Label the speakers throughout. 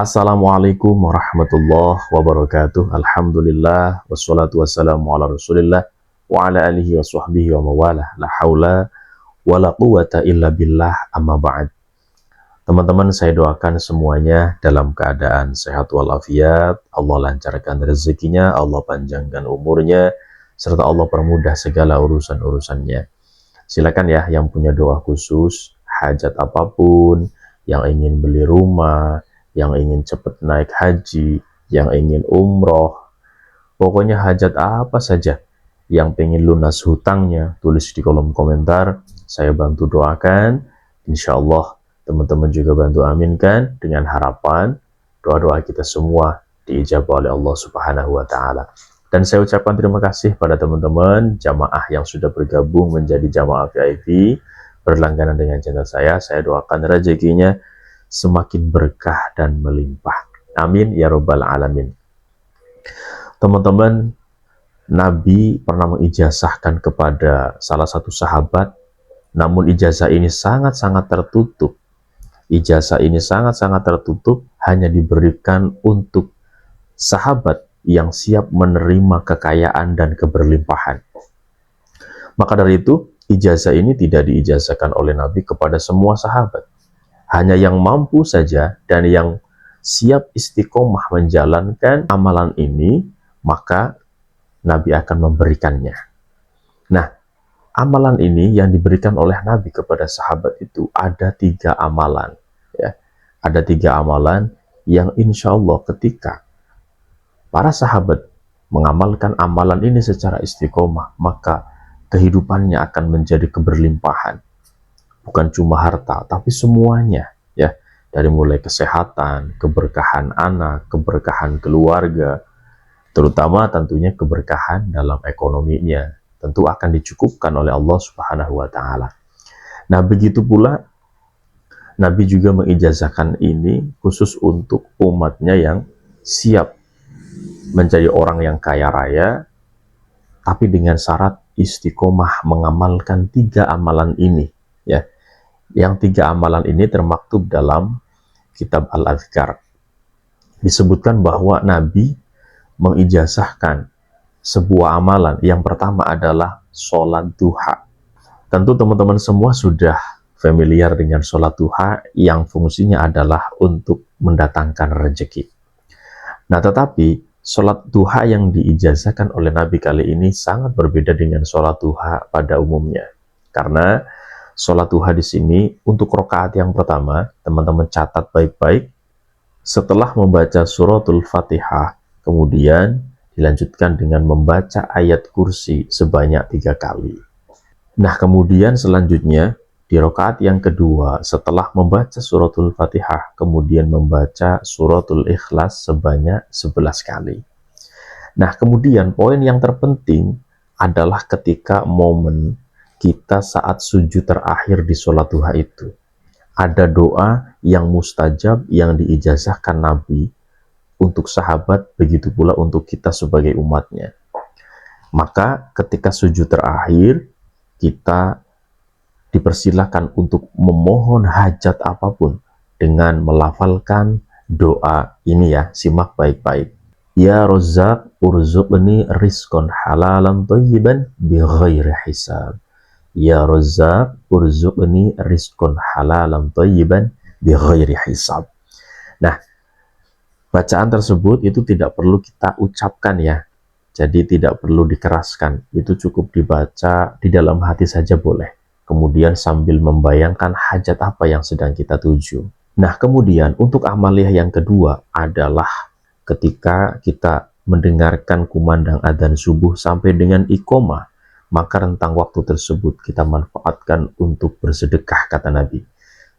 Speaker 1: Assalamualaikum warahmatullahi wabarakatuh. Alhamdulillah wassalatu wassalamu ala Rasulillah wa ala alihi wa sahbihi wa mawalah. La haula wala quwata illa billah, amma ba'd. Teman-teman, saya doakan semuanya dalam keadaan sehat walafiat. Allah lancarkan rezekinya, Allah panjangkan umurnya, serta Allah permudah segala urusan-urusannya. Silakan ya yang punya doa khusus, hajat apapun, yang ingin beli rumah, yang ingin cepat naik haji, yang ingin umroh, pokoknya hajat apa saja, yang pengen lunas hutangnya, tulis di kolom komentar, saya bantu doakan. Insya Allah teman-teman juga bantu aminkan, dengan harapan doa-doa kita semua diijabah oleh Allah Subhanahu wa Ta'ala. Dan saya ucapkan terima kasih pada teman-teman jamaah yang sudah bergabung menjadi jamaah VIP berlangganan dengan channel saya. Saya doakan rezekinya semakin berkah dan melimpah. Amin ya robbal alamin. Teman-teman, Nabi pernah mengijazahkan kepada salah satu sahabat, namun ijazah ini sangat-sangat tertutup. Ijazah ini sangat-sangat tertutup, hanya diberikan untuk sahabat yang siap menerima kekayaan dan keberlimpahan. Maka dari itu, ijazah ini tidak diijazahkan oleh Nabi kepada semua sahabat. Hanya yang mampu saja dan yang siap istiqomah menjalankan amalan ini, maka Nabi akan memberikannya. Nah, amalan ini yang diberikan oleh Nabi kepada sahabat itu ada 3 amalan. Ya. Ada 3 amalan yang insya Allah ketika para sahabat mengamalkan amalan ini secara istiqomah, maka kehidupannya akan menjadi keberlimpahan. Bukan cuma harta, tapi semuanya, ya. Dari mulai kesehatan, keberkahan anak, keberkahan keluarga, terutama tentunya keberkahan dalam ekonominya, tentu akan dicukupkan oleh Allah Subhanahu wa Ta'ala. Nah, begitu pula Nabi juga mengijazahkan ini khusus untuk umatnya yang siap menjadi orang yang kaya raya, tapi dengan syarat istiqomah mengamalkan 3 amalan ini, ya. Yang 3 amalan ini termaktub dalam kitab Al-Adhkar. Disebutkan bahwa Nabi mengijazahkan sebuah amalan. Yang pertama adalah sholat duha. Tentu teman-teman semua sudah familiar dengan sholat duha yang fungsinya adalah untuk mendatangkan rezeki. Nah, tetapi sholat duha yang diijazahkan oleh Nabi kali ini sangat berbeda dengan sholat duha pada umumnya. Karena sholat duha di sini untuk rakaat yang pertama, teman-teman catat baik-baik, setelah membaca suratul Fatihah, kemudian dilanjutkan dengan membaca ayat kursi sebanyak 3 kali. Nah, kemudian selanjutnya di rakaat yang kedua, setelah membaca suratul Fatihah, kemudian membaca suratul Ikhlas sebanyak 11 kali. Nah, kemudian poin yang terpenting adalah ketika momen kita saat sujud terakhir di sholat duha itu. Ada doa yang mustajab yang diijazahkan Nabi untuk sahabat, begitu pula untuk kita sebagai umatnya. Maka ketika sujud terakhir, kita dipersilahkan untuk memohon hajat apapun dengan melafalkan doa ini, ya. Simak baik-baik. Ya Razzaq urzuqni rizqan halalan thayyiban bighairi hisab. Ya Razzaq urzuqni rizqan halalan thayyiban bighairi hisab. Nah, bacaan tersebut itu tidak perlu kita ucapkan, ya. Jadi tidak perlu dikeraskan. Itu cukup dibaca di dalam hati saja boleh. Kemudian sambil membayangkan hajat apa yang sedang kita tuju. Nah, kemudian untuk amaliyah yang kedua adalah ketika kita mendengarkan kumandang adzan subuh sampai dengan iqomah, maka rentang waktu tersebut kita manfaatkan untuk bersedekah, kata Nabi.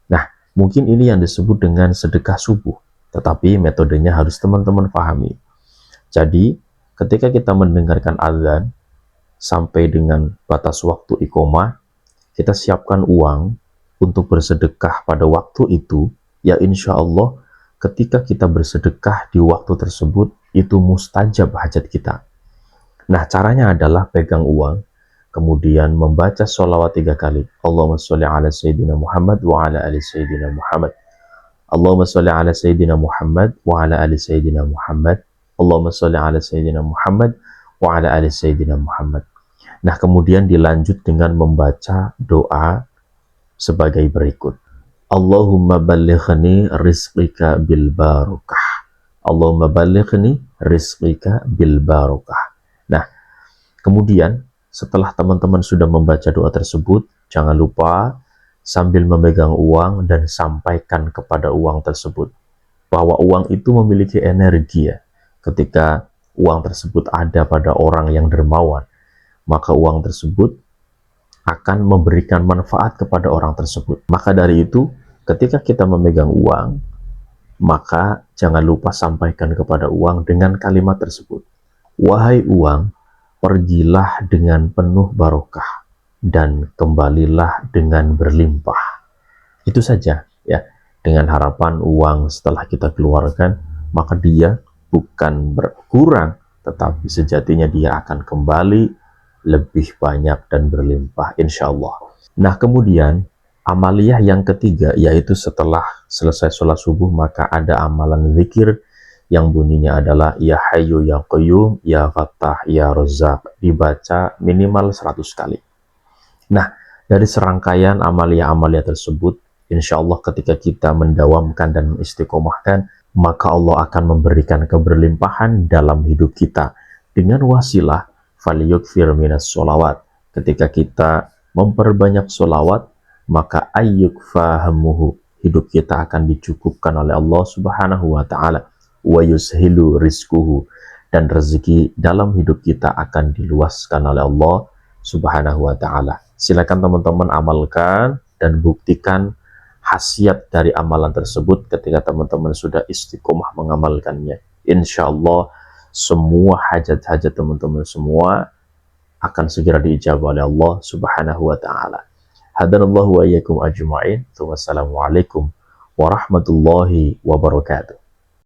Speaker 1: Nah, mungkin ini yang disebut dengan sedekah subuh, tetapi metodenya harus teman-teman pahami. Jadi, ketika kita mendengarkan adzan sampai dengan batas waktu iqomah, kita siapkan uang untuk bersedekah pada waktu itu, ya insya Allah ketika kita bersedekah di waktu tersebut, itu mustajab hajat kita. Nah, caranya adalah pegang uang, kemudian membaca sholawat 3 kali. Allahumma sholli ala Sayyidina Muhammad wa ala ali Sayyidina Muhammad. Allahumma sholli ala Sayyidina Muhammad wa ala ali Sayyidina Muhammad. Allahumma sholli ala Sayyidina Muhammad wa ala ali Sayyidina Muhammad. Nah, kemudian dilanjut dengan membaca doa sebagai berikut. Allahumma ballighni rizqika bil barakah. Allahumma ballighni rizqika bil barakah. Nah, kemudian setelah teman-teman sudah membaca doa tersebut, jangan lupa sambil memegang uang dan sampaikan kepada uang tersebut bahwa uang itu memiliki energi ya. Ketika uang tersebut ada pada orang yang dermawan, maka uang tersebut akan memberikan manfaat kepada orang tersebut. Maka dari itu, ketika kita memegang uang, maka jangan lupa sampaikan kepada uang dengan kalimat tersebut. Wahai uang, pergilah dengan penuh barokah dan kembalilah dengan berlimpah. Itu saja ya. Dengan harapan uang setelah kita keluarkan, maka dia bukan berkurang, tetapi sejatinya dia akan kembali lebih banyak dan berlimpah insya Allah. Nah, kemudian amaliyah yang ketiga, yaitu setelah selesai sholat subuh, maka ada amalan zikir yang bunyinya adalah Ya Hayyu Ya Qayyum Ya Fattah Ya Razzaq, dibaca minimal 100 kali. Nah, dari serangkaian amaliyah-amaliyah tersebut, insya Allah ketika kita mendawamkan dan istiqomahkan, maka Allah akan memberikan keberlimpahan dalam hidup kita dengan wasilah falyukfir minas sholawat. Ketika kita memperbanyak sholawat, maka ayyuk fahamuhu, hidup kita akan dicukupkan oleh Allah subhanahu wa ta'ala, wa yushilu rizkuhu, dan rezeki dalam hidup kita akan diluaskan oleh Allah subhanahu wa ta'ala. Silakan teman-teman amalkan dan buktikan khasiat dari amalan tersebut ketika teman-teman sudah istiqomah mengamalkannya. Insya Allah semua hajat-hajat teman-teman semua akan segera diijabah oleh Allah subhanahu wa ta'ala. Hadanallahu wa iyyakum ajma'in. Wassalamualaikum warahmatullahi wabarakatuh.